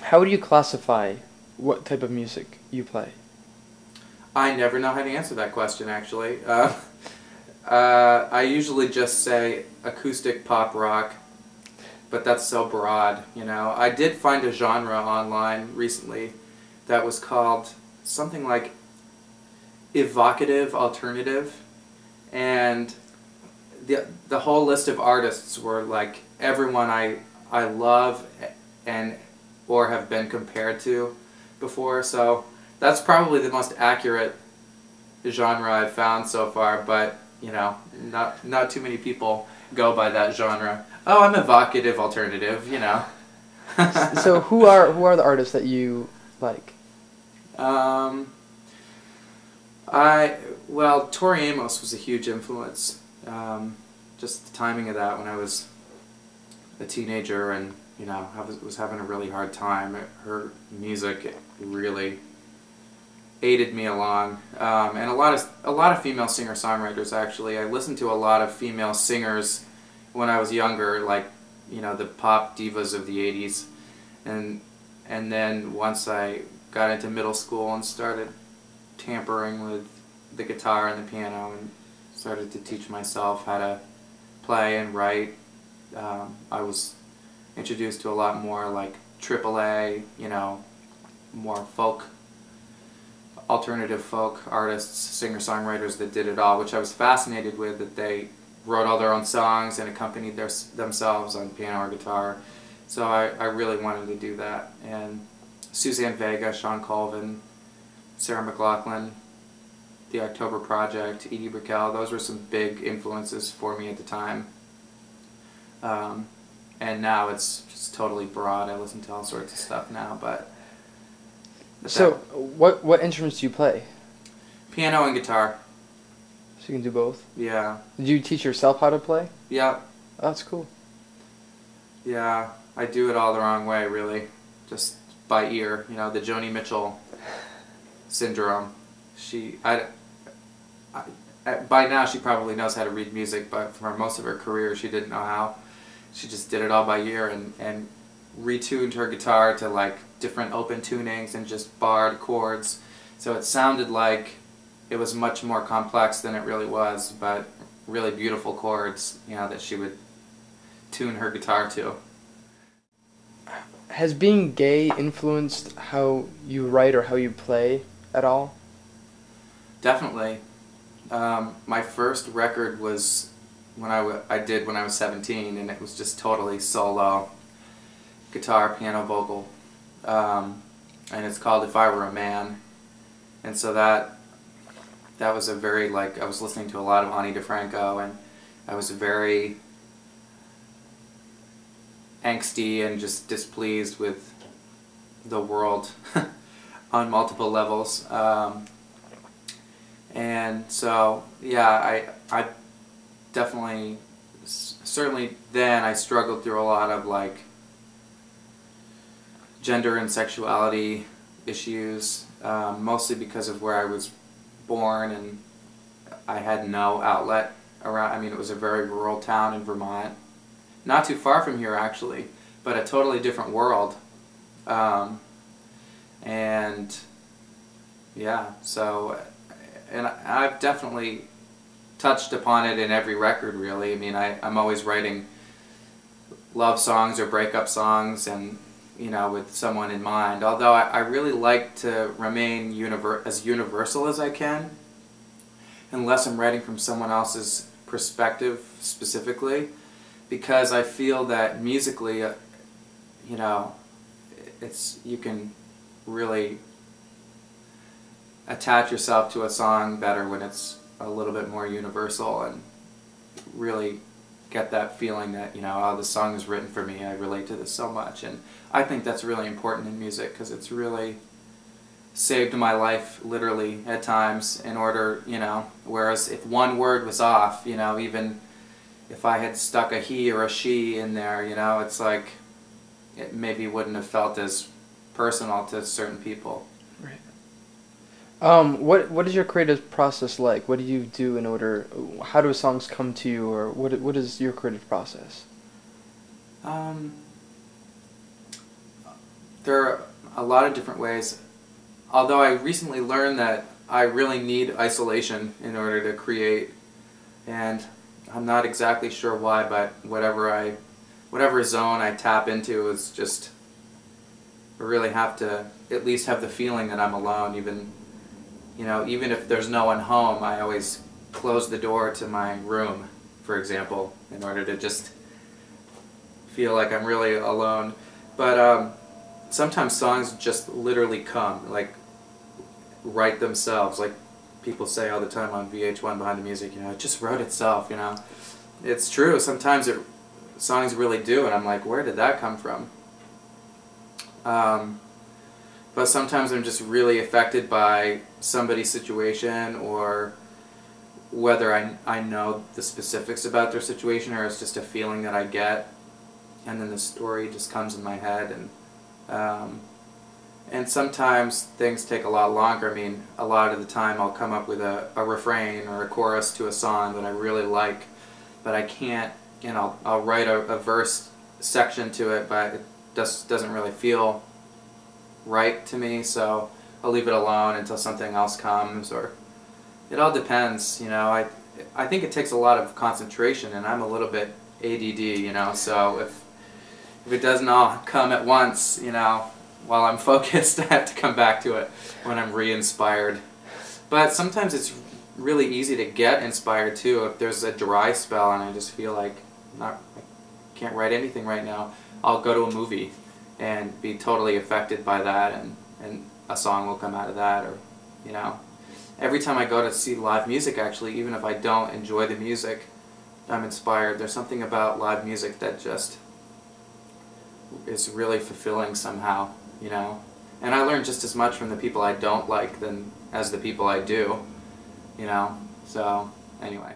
How would you classify what type of music you play? I never know how to answer that question, actually. I usually just say acoustic pop rock, but that's so broad, you know. I did find a genre online recently that was called something like evocative alternative, and the whole list of artists were like everyone I love and or have been compared to before. So that's probably the most accurate genre I've found so far, but you know, not too many people go by that genre. Oh, I'm evocative alternative, you know. So who are the artists that you like? um, well, Tori Amos was a huge influence. Just the timing of that when I was a teenager, and you know, I was having a really hard time. Her music really aided me along, and a lot of female singer-songwriters actually. I listened to a lot of female singers when I was younger, like you know the pop divas of the '80s, and then once I got into middle school and started tampering with the guitar and the piano and started to teach myself how to play and write, I was introduced to a lot more like AAA, you know, more folk, alternative folk artists, singer-songwriters that did it all, which I was fascinated with, that they wrote all their own songs and accompanied themselves on piano or guitar. So I really wanted to do that. And Suzanne Vega, Sean Colvin, Sarah McLachlan, The October Project, Edie Brickell, those were some big influences for me at the time. And now it's just totally broad. I listen to all sorts of stuff now, but So what instruments do you play? piano and guitar. So you can do both? Yeah. Did you teach yourself how to play? Yeah. Oh, that's cool. Yeah. I do it all the wrong way, really. Just by ear. You know, the Joni Mitchell syndrome. By now she probably knows how to read music, but for most of her career she didn't know how. She just did it all by ear and retuned her guitar to like different open tunings and just barred chords. So it sounded like it was much more complex than it really was, but really beautiful chords, you know, that she would tune her guitar to. Has being gay influenced how you write or how you play at all? Definitely. My first record was I did when I was 17, and it was just totally solo, guitar, piano, vocal, and it's called If I Were a Man. And so that was a very, like, I was listening to a lot of Ani DeFranco, and I was very angsty and just displeased with the world on multiple levels. And so, yeah, I definitely, certainly then I struggled through a lot of like gender and sexuality issues, mostly because of where I was born, and I had no outlet around. I mean, it was a very rural town in Vermont, not too far from here actually, but a totally different world. And yeah, so, and I've definitely touched upon it in every record, really. I mean, I'm always writing love songs or breakup songs, and you know, with someone in mind. Although I really like to remain as universal as I can, unless I'm writing from someone else's perspective specifically, because I feel that musically, you know, you can really attach yourself to a song better when it's a little bit more universal, and really get that feeling that, you know, oh, this song is written for me, I relate to this so much. And I think that's really important in music, because it's really saved my life, literally, at times, in order, you know, whereas if one word was off, you know, even if I had stuck a he or a she in there, you know, it's like, it maybe wouldn't have felt as personal to certain people. Right. What is your creative process like? What do you do in order? How do songs come to you, or what is your creative process? there are a lot of different ways. Although I recently learned that I really need isolation in order to create, and I'm not exactly sure why, but whatever zone I tap into is just, I really have to at least have the feeling that I'm alone. Even if there's no one home, I always close the door to my room, for example, in order to just feel like I'm really alone. But sometimes songs just literally come, like write themselves, like people say all the time on VH1 Behind the Music, it just wrote itself, It's true, sometimes songs really do, and I'm like, where did that come from? But sometimes I'm just really affected by somebody's situation, or whether I know the specifics about their situation, or it's just a feeling that I get, and then the story just comes in my head. And sometimes things take a lot longer. I mean, a lot of the time I'll come up with a refrain or a chorus to a song that I really like, but I can't, I'll write a verse section to it, but it doesn't really feel right to me, so I'll leave it alone until something else comes, or it all depends, I think it takes a lot of concentration, and I'm a little bit ADD, so if it doesn't all come at once, while I'm focused, I have to come back to it when I'm re-inspired. But sometimes it's really easy to get inspired too. If there's a dry spell and I just feel like I can't write anything right now, I'll go to a movie and be totally affected by that, and a song will come out of that. Or every time I go to see live music, actually, even if I don't enjoy the music, I'm inspired. There's something about live music that just is really fulfilling somehow, and I learn just as much from the people I don't like as the people I do, so anyway.